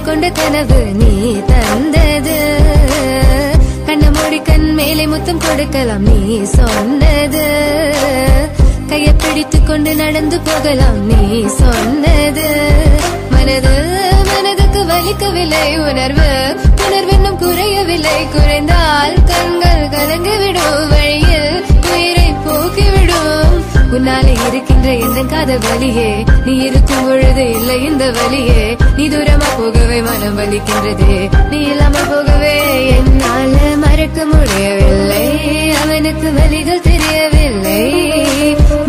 கொண்ட கனவு நீ தந்தது. கண்ண மூடி கண் மேலே முத்தம் கொடுக்கலாம் நீ சொன்னது. கையை பிடித்துக் கொண்டு நடந்து போகலாம் நீ சொன்னது. மனதுக்கு வலிக்கவில்லை உணர்வு உணர்வென்னும் குறையவில்லை. குறைந்தால் கண்கள் கலங்கிவிடும் வழியில் உயிரை போக்கிவிடும். உன்னாலே இருக்கின்ற எந்த காதல் வலியே நீ இருக்கும் பொழுது இல்லை இந்த வலியே. நீ தூரமா போகவே மனம் வலிக்கின்றது. நீ இல்லாமல் போகவே என்னால மறக்க முடியவில்லை. அவனுக்கு வலிகள் தெரியவில்லை.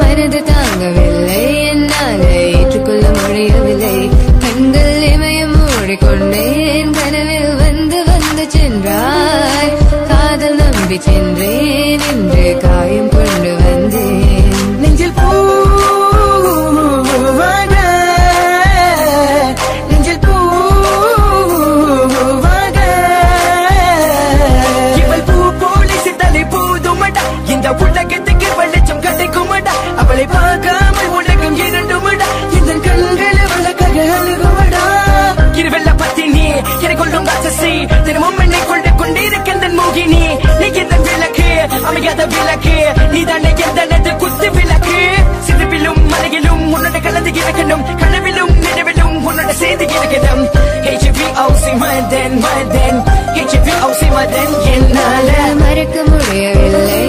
மனது தாங்கவில்லை. என்னால ஏற்றுக்கொள்ள முடியவில்லை. கண்கள் இமயம் மூடிக்கொண்டேன். கனவில் வந்து வந்து சென்றாய். காதல் நம்பி சென்றேன். இன்று காயம் கொண்டு வந்தேன். நெஞ்சில் பூவாக நெஞ்சில் பூவாக இவள் பூ போலி சித்தலை போதுமடா. இந்த உலகத்துக்கு வெளிச்சம் கிடைக்குமடா. அவளை பார்க்காமல் உலகம் இரண்டுமடா. இந்த கண்கள் அவளுக்காக அழுகுமடா. இருவெல்ல பத்தினி என கொள்ளும் ராட்சசி தினமும் என்னை கொண்டு கொண்டிருக்கின்ற மோகினி. நீ எந்த விளக்கு அமையாத விளக்கு. நீதானே எந்த குத்து விளக்கு. சிறுவிலும் மலையிலும் உன்னோட கலந்து இருக்கணும். கனவிலும் நினைவிலும் உன்னோட செய்து இருக்கணும். HVOC Madan Madan HVOC Madan. என்னால மறக்க முடியவில்லை.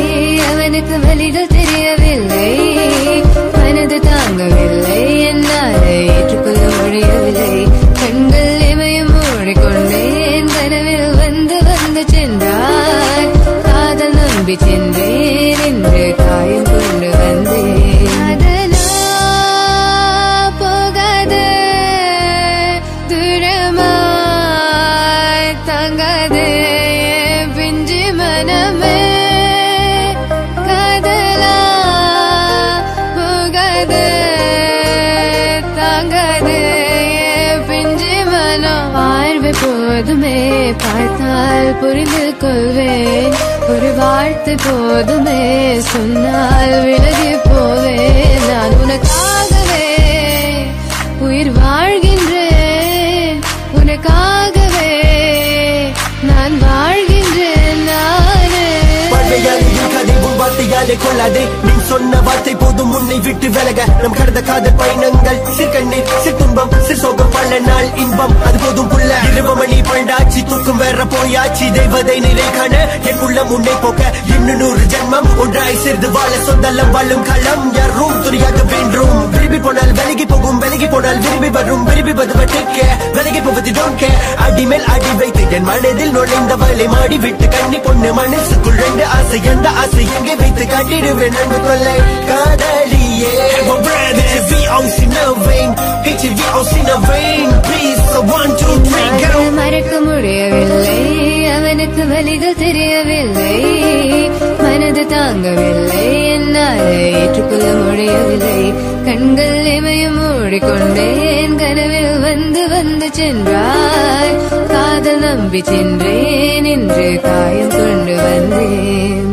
அவனுக்கு வலிகள் தெரியவில்லை. மனது தாங்கவில்லை. என்னால ஏற்றுக்கொள்ள முடியவில்லை. கண்கள் இமயம் மூடிக்கொண்டேன். கனவில் வந்து வந்து சென்றாய். காதல் நம்பி சென்றேன். இன்று காயம் கொண்டு வந்தேன். அதனா போகாது தூரமாய் தங்காது பிஞ்சு மனமே. காதலா போகாது தாங்காது பிஞ்சு மனம். பார்வை போதுமே பார்த்தால் புரிந்து கொள்வேன். ஒரு வார்த்தை போதுமே சொன்னால் விலகி போவேன். நான் உனக்காகவே உயிர் வாழ்கின்றேன். உனக்காகவே நான் வாழ்கின்றேன். நானே வார்த்தையாலே கொள்ளாதே. நீ சொன்ன வார்த்தை போதும் உன்னை விட்டு விலக. நம் கடந்த காதல் பயணங்கள் சிற்கண்ணீர் சிற்துன்பம் சிற்சோகம் பல நாள் இன்பம் அது போதும் புள்ள. 20 மணி பண்டாச்சி தூக்கம் வேற போயாச்சி. தெய்வதை நிலை காண என் உள்ளம் உன்னை போக்க இன்னும் 100 ஜென்மம் ஒன்றாய் சேர்ந்து வாழ சொந்தலம் வாழும் களம் யாரும் துணியாக வேண்டும். விரும்பி போனால் விலகி போகும். விலகி போனால் விரும்பி வரும். விரும்பி வருவதற்க விலகி போவது டோன்ட் கேர். அடி மேல் அடி வைத்து என் மனதில் நுழைந்தவளை மாடி விட்டு கண்ணி பொண்ணு மனசுக்குள் 2 ஆசை. எந்த ஆசை எங்கே வைத்து காட்டிடுவேன் அன்பு கொள்ளை காதலியே. மறக்க முடியவில்லை. அவனுக்கு வலிகள் தெரியவில்லை. மனது தாங்கவில்லை. என்னால் ஏற்றுக்கொள்ள முடியவில்லை. கண்கள் இமயம் மூடிக்கொண்டேன். கனவில் வந்து வந்து சென்றாய். காதல் நம்பி சென்றேன். இன்று காயம் கொண்டு வந்தேன்.